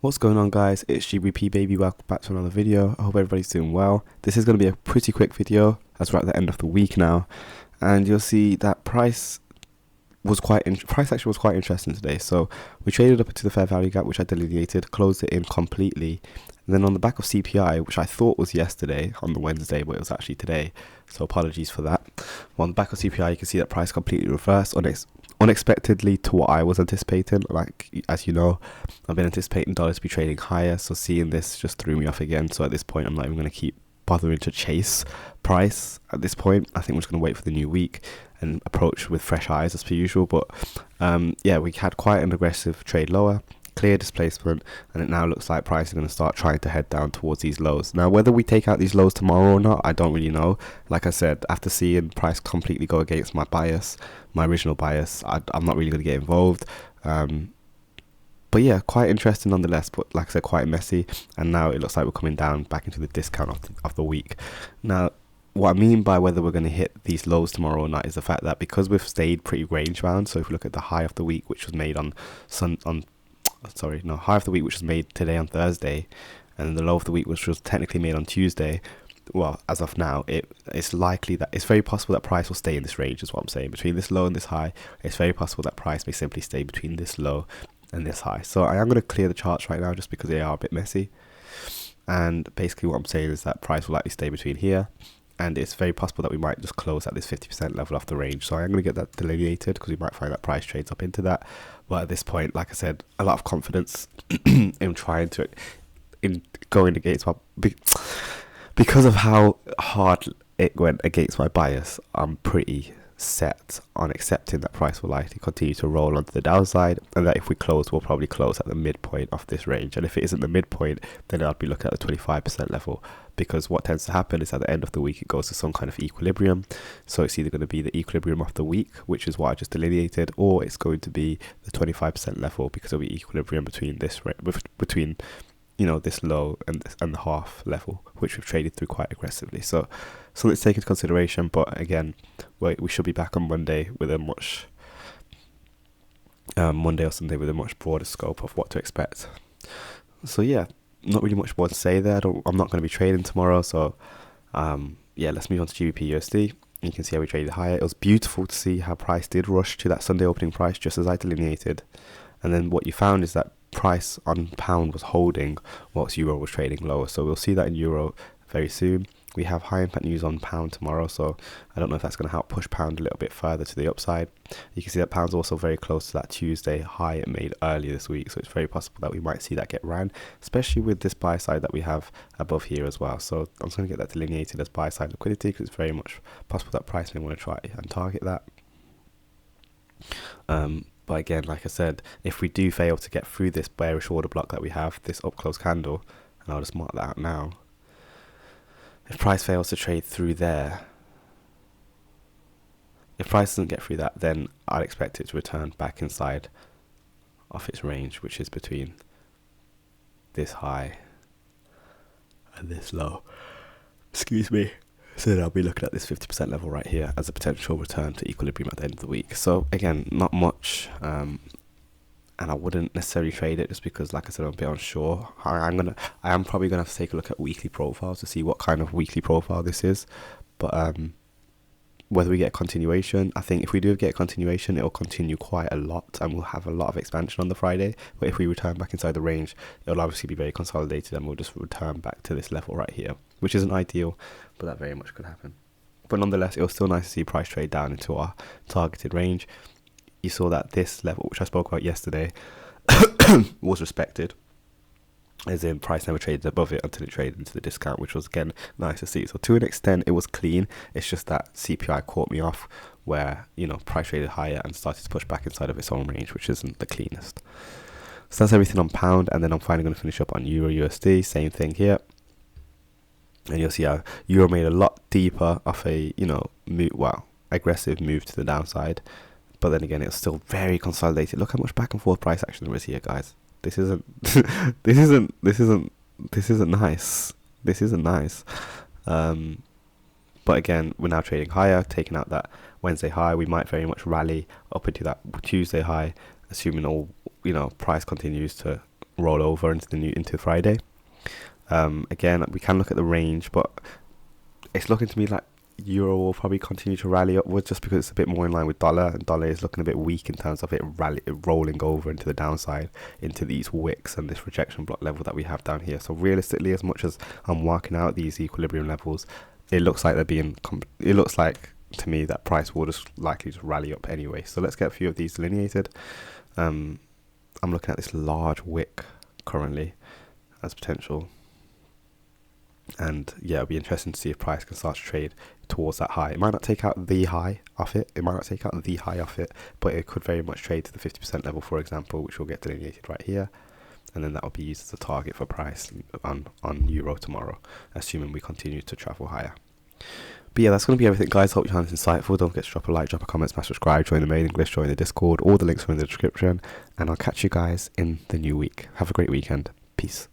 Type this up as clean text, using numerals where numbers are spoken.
What's going on, guys? It's GBP baby. Welcome back to another video. I hope everybody's doing well. This is going to be a pretty quick video as we're at the end of the week now, and you'll see that price action was quite interesting today. So we traded up into the fair value gap, which I delineated, closed it in completely, and then on the back of CPI, which I thought was yesterday on the Wednesday, but it was actually today, so apologies for that. Well, on the back of CPI, you can see that price completely reversed unexpectedly to what I was anticipating. Like, as you know, I've been anticipating dollars to be trading higher, so seeing this just threw me off again. So at this point, I'm not even going to keep bothering to chase price at this point. I think we're just going to wait for the new week and approach with fresh eyes as per usual. But yeah, we had quite an aggressive trade lower, clear displacement, and it now looks like price is going to start trying to head down towards these lows. Now, whether we take out these lows tomorrow or not, I don't really know. Like I said, after seeing price completely go against my bias, my original bias, I'm not really going to get involved. But yeah, quite interesting nonetheless, but like I said, quite messy, and now it looks like we're coming down back into the discount of the week. Now, what I mean by whether we're going to hit these lows tomorrow or not is the fact that because we've stayed pretty range bound, so if we look at the high of the week, which was made high of the week which was made today on Thursday, and the low of the week which was technically made on Tuesday, well, as of now, it's likely that it's very possible that price will stay in this range, is what I'm saying. Between this low and this high, it's very possible that price may simply stay between this low and this high. So I am going to clear the charts right now just because they are a bit messy, and basically what I'm saying is that price will likely stay between here, and it's very possible that we might just close at this 50% level off the range. So I am going to get that delineated because we might find that price trades up into that. But at this point, like I said, a lot of confidence in trying to going against my, because of how hard it went against my bias. I'm pretty set on accepting that price will likely continue to roll onto the downside, and that if we close, we'll probably close at the midpoint of this range. And if it isn't the midpoint, then I'd be looking at the 25% level, because what tends to happen is at the end of the week it goes to some kind of equilibrium. So it's either going to be the equilibrium of the week, which is what I just delineated, or it's going to be the 25% level, because it'll be equilibrium between this this low and the half level, which we've traded through quite aggressively. So let's take into consideration. But again, we should be back on Monday with a much Monday or Sunday with a much broader scope of what to expect. So yeah, not really much more to say there. I'm not going to be trading tomorrow. So yeah, let's move on to GBP USD. You can see how we traded higher. It was beautiful to see how price did rush to that Sunday opening price, just as I delineated. And then what you found is that price on pound was holding whilst euro was trading lower. So we'll see that in euro very soon. We have high impact news on pound tomorrow, so I don't know if that's going to help push pound a little bit further to the upside. You can see that pound's also very close to that Tuesday high it made earlier this week, so it's very possible that we might see that get ran, especially with this buy side that we have above here as well. So I'm just going to get that delineated as buy side liquidity, because it's very much possible that price may want to try and target that. But again, like I said, if we do fail to get through this bearish order block that we have, this up close candle, and I'll just mark that out now, if price fails to trade through there, if price doesn't get through that, then I'd expect it to return back inside of its range, which is between this high and this low. Excuse me. So then I'll be looking at this 50% level right here as a potential return to equilibrium at the end of the week. So again, not much, and I wouldn't necessarily trade it just because, like I said, I'm a bit unsure. I am probably gonna have to take a look at weekly profiles to see what kind of weekly profile this is. But whether we get a continuation, I think if we do get a continuation, it'll continue quite a lot, and we'll have a lot of expansion on the Friday. But if we return back inside the range, it'll obviously be very consolidated, and we'll just return back to this level right here, which isn't ideal, but that very much could happen. But nonetheless, it was still nice to see price trade down into our targeted range. You saw that this level, which I spoke about yesterday, was respected, as in price never traded above it until it traded into the discount, which was again nice to see. So to an extent, it was clean. It's just that CPI caught me off, where price traded higher and started to push back inside of its own range, which isn't the cleanest. So that's everything on pound, and then I'm finally going to finish up on euro USD. Same thing here, and you'll see how euro made a lot deeper of a aggressive move to the downside. But then again, it's still very consolidated. Look how much back and forth price action there is here, guys. This isn't this isn't nice. This isn't nice. But again, we're now trading higher, taking out that Wednesday high. We might very much rally up into that Tuesday high, assuming all price continues to roll over into Friday. Again, we can look at the range, but it's looking to me like euro will probably continue to rally upwards just because it's a bit more in line with dollar, and dollar is looking a bit weak in terms of it rolling over into the downside into these wicks and this rejection block level that we have down here. So realistically, as much as I'm working out these equilibrium levels, it looks like it looks like to me that price will just likely just rally up anyway. So let's get a few of these delineated. I'm looking at this large wick currently as potential. And yeah, it'll be interesting to see if price can start to trade towards that high. It might not take out the high off it. But it could very much trade to the 50% level, for example, which will get delineated right here. And then that will be used as a target for price on euro tomorrow, assuming we continue to travel higher. But yeah, that's going to be everything, guys. Hope you found this insightful. Don't forget to drop a like, drop a comment, smash subscribe, join the main English, join the Discord. All the links are in the description. And I'll catch you guys in the new week. Have a great weekend. Peace.